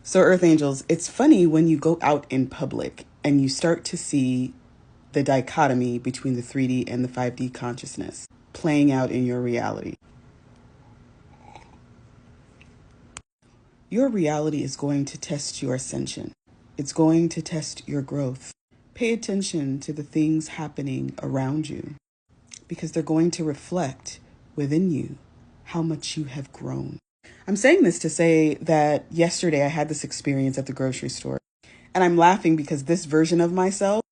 So, Earth Angels, it's funny when you go out in public and you start to see the dichotomy between the 3D and the 5D consciousness playing out in your reality. Your reality is going to test your ascension. It's going to test your growth. Pay attention to the things happening around you because they're going to reflect within you how much you have grown. I'm saying this to say that yesterday I had this experience at the grocery store, and I'm laughing because this version of myself,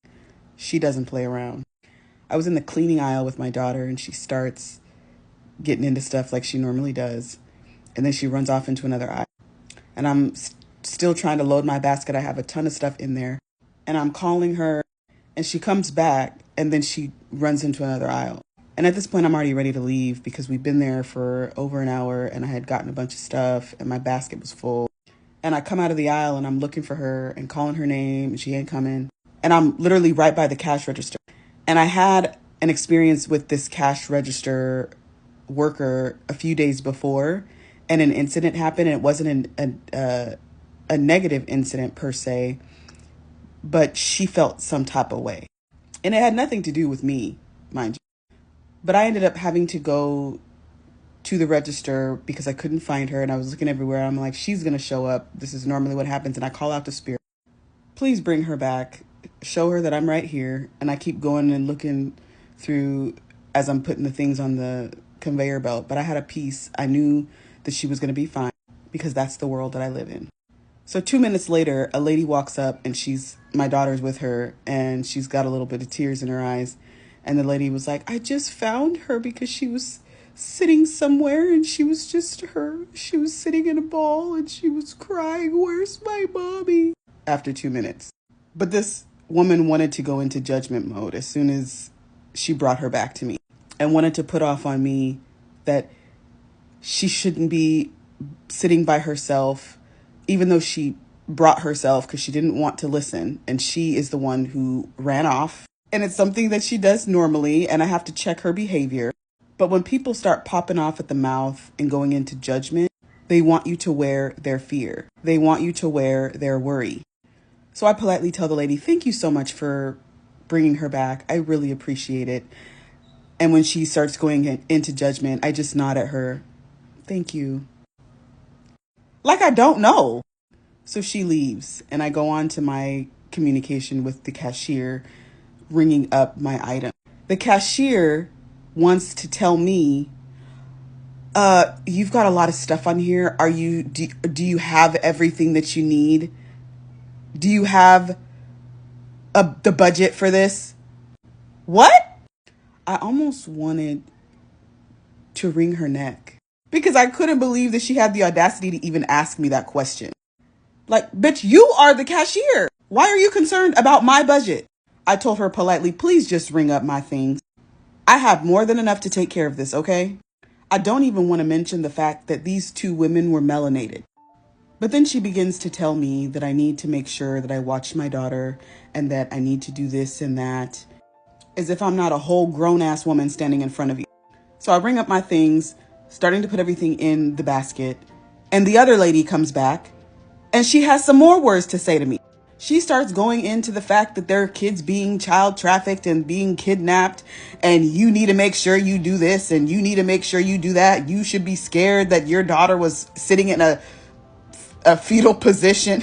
she doesn't play around. I was in the cleaning aisle with my daughter, and she starts getting into stuff like she normally does, and then she runs off into another aisle. And I'm still trying to load my basket. I have a ton of stuff in there, and I'm calling her, and she comes back, and then she runs into another aisle. And at this point, I'm already ready to leave because we've been there for over an hour and I had gotten a bunch of stuff and my basket was full. And I come out of the aisle and I'm looking for her and calling her name and she ain't coming. And I'm literally right by the cash register. And I had an experience with this cash register worker a few days before, and an incident happened. And it wasn't a negative incident per se, but she felt some type of way. And it had nothing to do with me, mind you. But I ended up having to go to the register because I couldn't find her and I was looking everywhere. I'm like, she's going to show up. This is normally what happens. And I call out to Spirit, please bring her back. Show her that I'm right here. And I keep going and looking through as I'm putting the things on the conveyor belt. But I had a peace. I knew that she was going to be fine because that's the world that I live in. So 2 minutes later, a lady walks up and my daughter's with her and she's got a little bit of tears in her eyes. And the lady was like, I just found her because she was sitting somewhere and she was just her. She was sitting in a ball and she was crying, where's my mommy? After 2 minutes. But this woman wanted to go into judgment mode as soon as she brought her back to me and wanted to put off on me that she shouldn't be sitting by herself, even though she brought herself because she didn't want to listen. And she is the one who ran off. And it's something that she does normally, and I have to check her behavior. But when people start popping off at the mouth and going into judgment, they want you to wear their fear. They want you to wear their worry. So I politely tell the lady, thank you so much for bringing her back. I really appreciate it. And when she starts going into judgment, I just nod at her. Thank you. Like I don't know. So she leaves, and I go on to my communication with the cashier, ringing up my item. The cashier wants to tell me, you've got a lot of stuff on here. Do you have everything that you need? Do you have the budget for this? What? I almost wanted to wring her neck because I couldn't believe that she had the audacity to even ask me that question. Like, bitch, you are the cashier. Why are you concerned about my budget? I told her politely, please just ring up my things. I have more than enough to take care of this, okay? I don't even want to mention the fact that these two women were melanated. But then she begins to tell me that I need to make sure that I watch my daughter and that I need to do this and that, as if I'm not a whole grown-ass woman standing in front of you. So I bring up my things, starting to put everything in the basket, and the other lady comes back, and she has some more words to say to me. She starts going into the fact that there are kids being child trafficked and being kidnapped, and you need to make sure you do this and you need to make sure you do that. You should be scared that your daughter was sitting in a fetal position.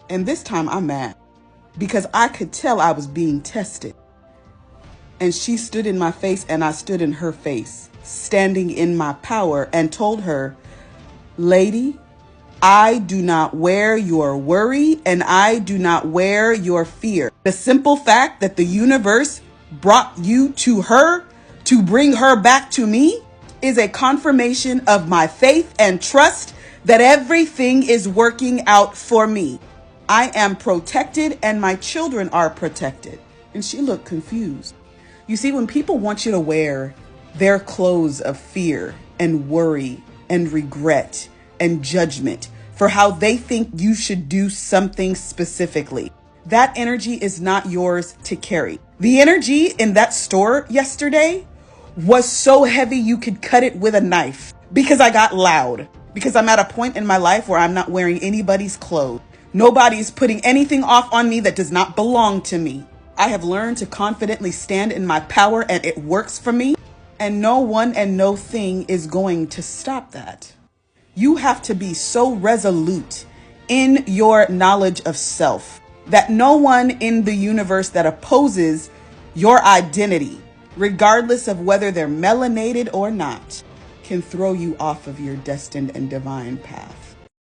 And this time I'm mad because I could tell I was being tested. And she stood in my face and I stood in her face, standing in my power, and told her, lady, I do not wear your worry and I do not wear your fear. The simple fact that the universe brought you to her to bring her back to me is a confirmation of my faith and trust that everything is working out for me. I am protected and my children are protected. And she looked confused. You see, when people want you to wear their clothes of fear and worry and regret and judgment for how they think you should do something specifically, that energy is not yours to carry. The energy in that store yesterday was so heavy you could cut it with a knife because I got loud, because I'm at a point in my life where I'm not wearing anybody's clothes. Nobody's putting anything off on me that does not belong to me. I have learned to confidently stand in my power and it works for me. And no one and no thing is going to stop that. You have to be so resolute in your knowledge of self that no one in the universe that opposes your identity, regardless of whether they're melanated or not, can throw you off of your destined and divine path.